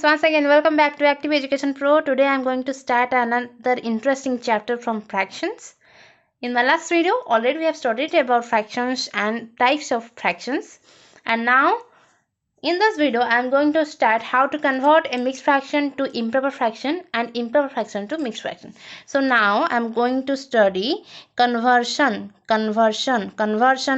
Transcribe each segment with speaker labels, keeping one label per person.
Speaker 1: once again welcome back to Active Education Pro. Today I am going to start another interesting chapter from fractions. In my last video already we have studied about fractions and types of fractions, and now in this video I am going to start how to convert a mixed fraction to improper fraction and improper fraction to mixed fraction. So now I am going to study conversion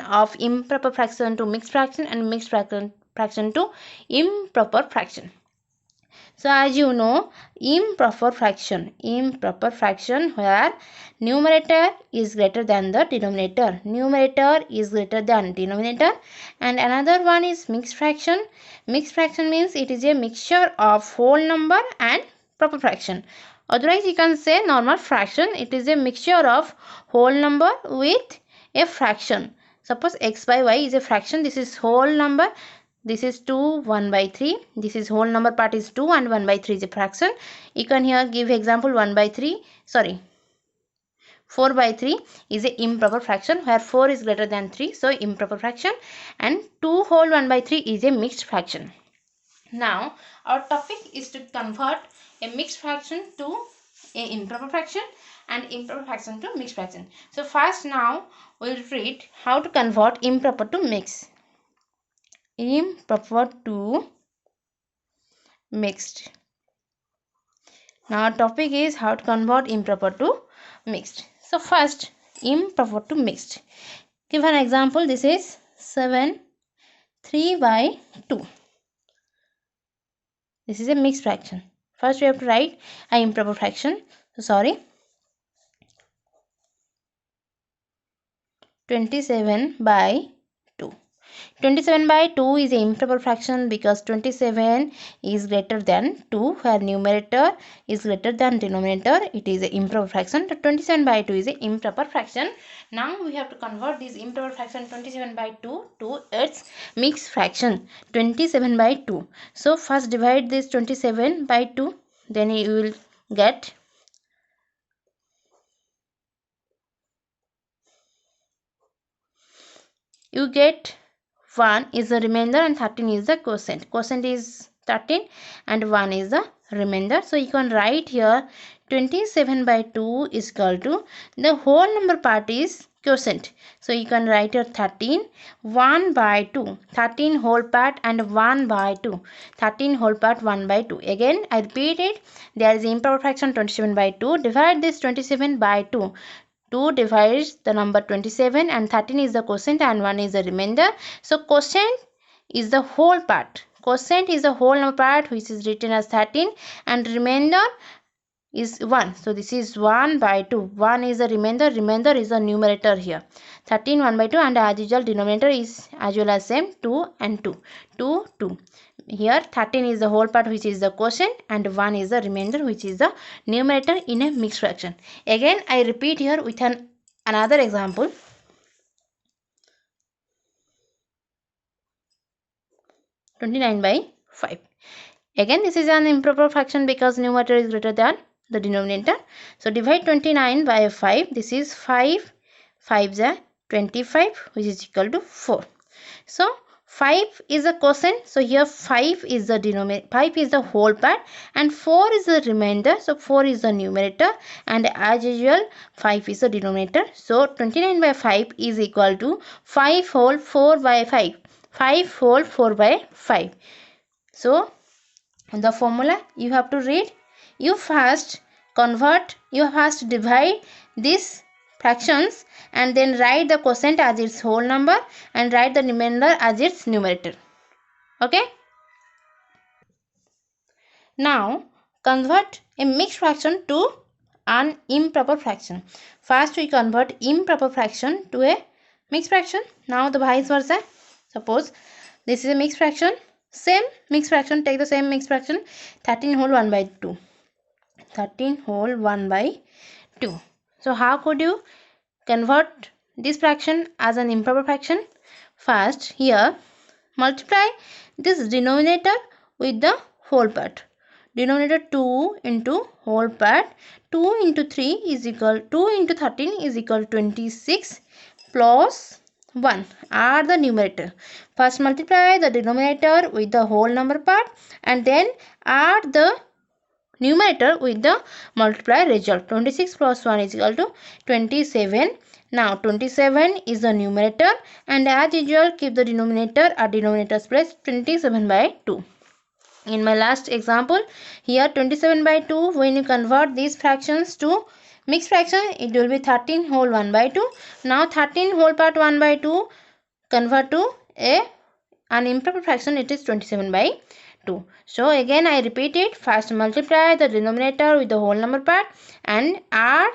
Speaker 1: of improper fraction to mixed fraction and mixed fraction to improper fraction. So as you know, improper fraction where numerator is greater than the denominator, and another one is mixed fraction. Mixed fraction means it is a mixture of whole number and proper fraction. Otherwise you can say normal fraction, it is a mixture of whole number with a fraction. Suppose x by y is a fraction, this is whole number. This is 2, 1 by 3. This is whole number part is 2 and 1 by 3 is a fraction. You can here give example 4 by 3 is a improper fraction where 4 is greater than 3. So improper fraction, and 2 whole 1 by 3 is a mixed fraction. Now our topic is to convert a mixed fraction to a improper fraction and improper fraction to mixed fraction. So first now we will read how to convert improper to mixed. Improper to mixed. Now our topic is how to convert improper to mixed. So first, improper to mixed. Give an example. This is 7 3 by 2. This is a mixed fraction. First we have to write an improper fraction. So sorry, 27 by 2. 27 by 2 is an improper fraction because 27 is greater than 2 where numerator is greater than denominator. It is an improper fraction. So 27 by 2 is an improper fraction. Now we have to convert this improper fraction 27 by 2 to its mixed fraction 27 by 2. So first divide this 27 by 2, then you will get 1 is the remainder and 13 is the quotient. Quotient is 13 and 1 is the remainder. So you can write here 27 by 2 is equal to the whole number part is quotient. So you can write here 13, 1 by 2, 13 whole part and 1 by 2, 13 whole part 1 by 2. Again I repeat it, there is improper fraction 27 by 2. Divide this 27 by 2. 2 divides the number 27 and 13 is the quotient and 1 is the remainder. So quotient is the whole part. Quotient is the whole number part which is written as 13 and remainder is 1. So this is 1 by 2. 1 is the remainder. Remainder is the numerator here. 13 1 by 2 and as usual denominator is as well as same 2 and 2. 2 2. Here 13 is the whole part which is the quotient and 1 is the remainder which is the numerator in a mixed fraction. Again I repeat here with another example. (29 by 5). Again this is an improper fraction because numerator is greater than the denominator. So divide 29 by 5. This is 5 5s are 25 which is equal to 4. So 5 is a quotient, so here 5 is the denominator, 5 is the whole part and 4 is the remainder. So 4 is the numerator and as usual 5 is the denominator. So 29 by 5 is equal to 5 whole 4 by 5. 5 whole 4 by 5. So the formula you have to read. You first divide this fractions and then write the quotient as its whole number and write the remainder as its numerator. Okay. Now convert a mixed fraction to an improper fraction. First we convert improper fraction to a mixed fraction. Now the vice versa. Suppose this is a mixed fraction. Same mixed fraction, take the same mixed fraction 13 whole 1 by 2. 13 whole 1 by 2. So how could you convert this fraction as an improper fraction? First here multiply this denominator with the whole part. Denominator 2 into whole part. 2 into 3 is equal 2 into 13 is equal to 26 plus 1. Add the numerator. First multiply the denominator with the whole number part and then add the numerator with the multiply result. 26 plus 1 is equal to 27. Now 27 is the numerator and as usual keep the denominator at denominator's place 27 by 2. In my last example, here 27 by 2, when you convert these fractions to mixed fraction, it will be 13 whole 1 by 2. Now 13 whole part 1 by 2 convert to an improper fraction, it is 27 by 2. So again I repeat it, first multiply the denominator with the whole number part and add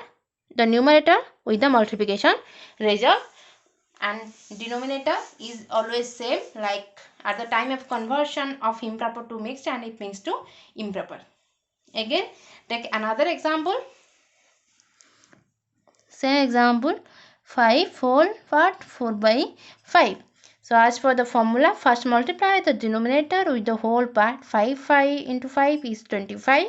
Speaker 1: the numerator with the multiplication result, and denominator is always same like at the time of conversion of improper to mixed and it mixed to improper. Again take another example. Same example, 5 whole part 4 by 5. So as for the formula, first multiply the denominator with the whole part. 5 into 5 is 25.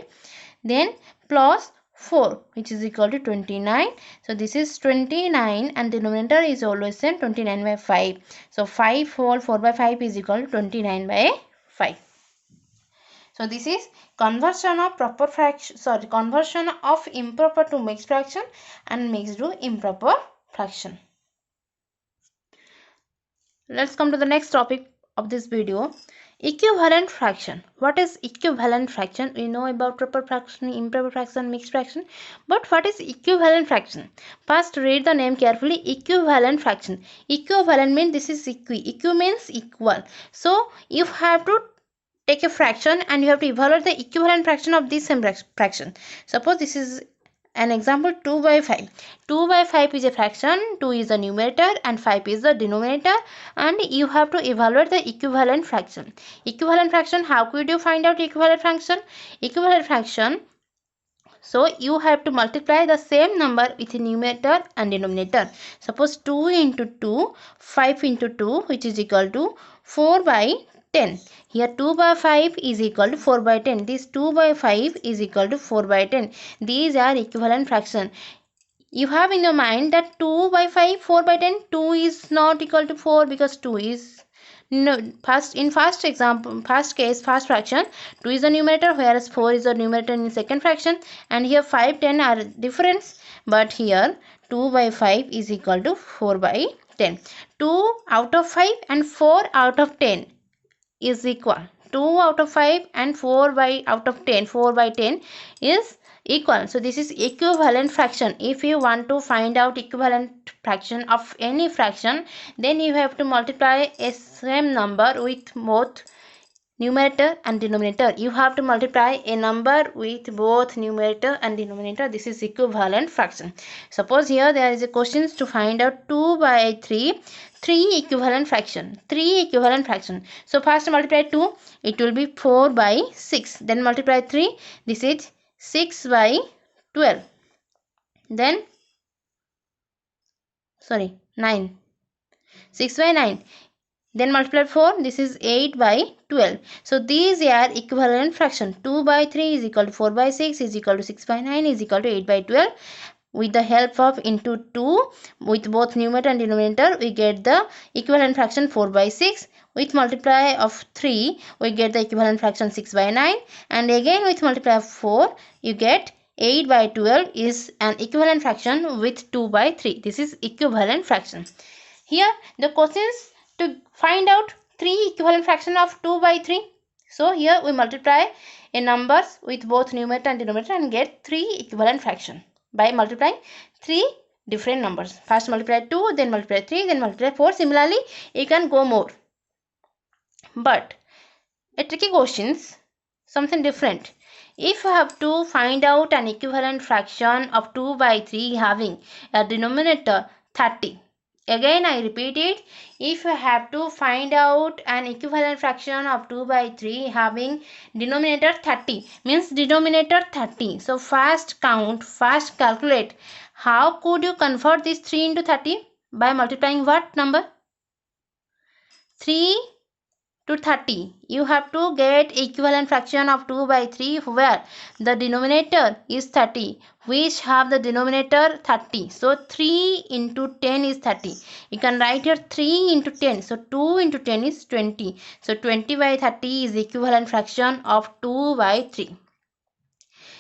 Speaker 1: Then plus 4 which is equal to 29. So this is 29 and denominator is always same 29 by 5. So 5 whole 4 by 5 is equal to 29 by 5. So this is conversion of conversion of improper to mixed fraction and mixed to improper fraction. Let's come to the next topic of this video. Equivalent fraction. What is equivalent fraction? We know about proper fraction, improper fraction, mixed fraction. But what is equivalent fraction? First read the name carefully. Equivalent fraction. Equivalent means this is equi means equal. So you have to take a fraction and you have to evaluate the equivalent fraction of this same fraction. Suppose this is an example 2 by 5. 2 by 5 is a fraction, 2 is the numerator and 5 is the denominator, and you have to evaluate the equivalent fraction. Equivalent fraction, how could you find out equivalent fraction? Equivalent fraction, so you have to multiply the same number with the numerator and denominator. Suppose 2 into 2, 5 into 2 which is equal to 4 by 10. Here 2 by 5 is equal to 4 by 10. This 2 by 5 is equal to 4 by 10. These are equivalent fraction. You have in your mind that 2 by 5, 4 by 10, 2 is not equal to 4 because 2 is first example, first case, first fraction, 2 is the numerator whereas 4 is the numerator in second fraction, and here 5, 10 are difference, but here 2 by 5 is equal to 4 by 10. 2 out of 5 and 4 out of 10 is equal. 2 out of 5 and 4 out of 10, 4 by 10 is equal. So this is equivalent fraction. If you want to find out equivalent fraction of any fraction, then you have to multiply a same number with both numerator and denominator. You have to multiply a number with both numerator and denominator. This is equivalent fraction. Suppose here there is a question to find out 2 by 3 equivalent fraction. 3 equivalent fraction. So first multiply 2, it will be 4 by 6. Then multiply 3, this is 6 by 12. Then 9. 6 by 9. Then multiply 4, this is 8 by 12. So these are equivalent fraction. 2 by 3 is equal to 4 by 6 is equal to 6 by 9 is equal to 8 by 12. With the help of into 2 with both numerator and denominator, we get the equivalent fraction 4 by 6. With multiply of 3, we get the equivalent fraction 6 by 9. And again with multiply of 4, you get 8 by 12 is an equivalent fraction with 2 by 3. This is equivalent fraction. Here the questions to find out 3 equivalent fraction of 2 by 3. So here we multiply a numbers with both numerator and denominator and get 3 equivalent fraction by multiplying 3 different numbers. First multiply 2, then multiply 3, then multiply 4. Similarly, you can go more. But a tricky questions, something different. If you have to find out an equivalent fraction of 2 by 3 having a denominator 30. Again I repeat it, if you have to find out an equivalent fraction of 2 by 3 having denominator 30, means denominator 30. So first count, first calculate. How could you convert this 3 into 30? By multiplying what number? 3 to 30. You have to get equivalent fraction of 2 by 3 where the denominator is 30, which have the denominator 30. So 3 into 10 is 30. You can write here 3 into 10. So 2 into 10 is 20. So 20 by 30 is equivalent fraction of 2 by 3.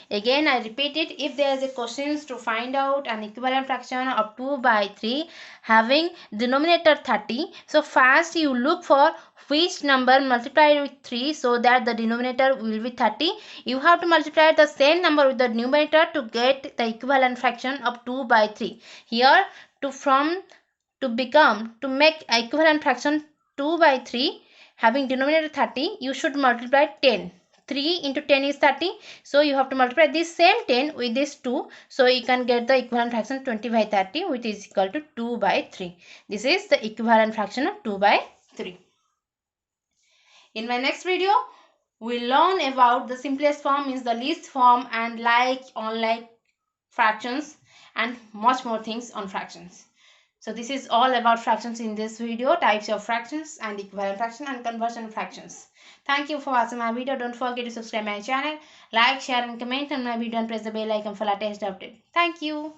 Speaker 1: Again, I repeat it, if there is a question to find out an equivalent fraction of 2 by 3 having denominator 30, so first you look for which number multiplied with 3 so that the denominator will be 30. You have to multiply the same number with the numerator to get the equivalent fraction of 2 by 3. Here, to make equivalent fraction 2 by 3 having denominator 30, you should multiply 10. 3 into 10 is 30, so you have to multiply this same 10 with this 2, so you can get the equivalent fraction 20 by 30, which is equal to 2 by 3. This is the equivalent fraction of 2 by 3. In my next video, we'll learn about the simplest form, means the least form, and like, unlike fractions, and much more things on fractions. So this is all about fractions in this video, types of fractions and equivalent fraction and conversion fractions. Thank you for watching my video. Don't forget to subscribe my channel, like, share and comment on my video and press the bell icon for latest update. Thank you.